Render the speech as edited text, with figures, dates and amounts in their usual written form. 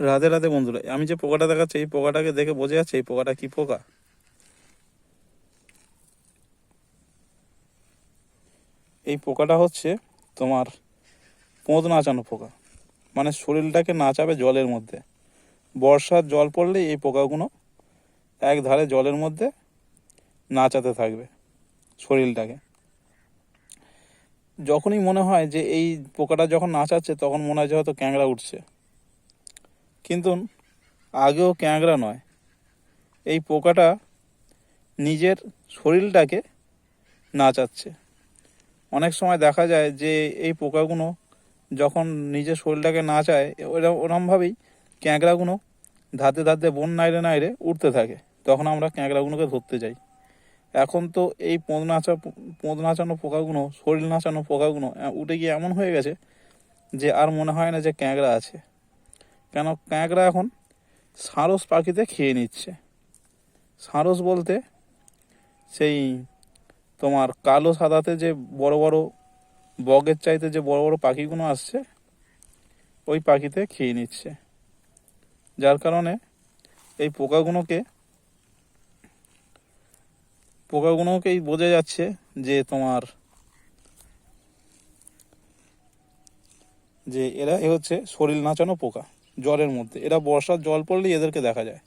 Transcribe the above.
রাধে রাধে বন্ধুরা, আমি যে পোকাটা দেখাচ্ছি এই পোকাটাকে দেখে বোঝা যাচ্ছে এই পোকাটা কি পোকা। এই পোকাটা হচ্ছে তোমার পোঁদ নাচানো পোকা। মানে শরীরটাকে নাচাবে জলের মধ্যে। বর্ষার জল পড়লে এই পোকাগুলো এক ধারে জলের মধ্যে নাচাতে থাকবে শরীরটাকে। যখনই মনে হয় যে এই পোকাটা যখন নাচাচ্ছে তখন মনে হয় যে হয়তো ক্যাংড়া উঠছে, কিন্তু আগেও ক্যাংড়া নয়। এই পোকাটা নিজের শরীরটাকে নাচাচ্ছে। অনেক সময় দেখা যায় যে এই পোকাগুলো যখন নিজের শরীরটাকে নাচায় ওরমভাবেই ক্যাঁকড়াগুলো ধাতে ধাতে বন নাইড়ে নাইড়ে উঠতে থাকে। তখন আমরা ক্যাঁকড়াগুলোকে ধরতে যাই। এখন তো এই পোঁদ নাচানো পোকাগুলো, শরীর নাচানো পোকাগুলো উঠে গিয়ে এমন হয়ে গেছে যে আর মনে হয় না যে ক্যাঁকড়া আছে। কেন ক্যাঁকড়া এখন সারস পাখিতে খেয়ে নিচ্ছে। সারস বলতে সেই তোমার কালো সাদাতে যে বড় বড় বগের চাইতে যে বড় বড় পাখিগুলো আসছে ওই পাখিতে খেয়ে নিচ্ছে। যার কারণে এই পোকাগুলোকেই বোঝা যাচ্ছে যে তোমার যে এরা হচ্ছে শরীর নাচানো পোকা। জলের মধ্যে এরা বর্ষার জল পড়লেই এদেরকে দেখা যায়।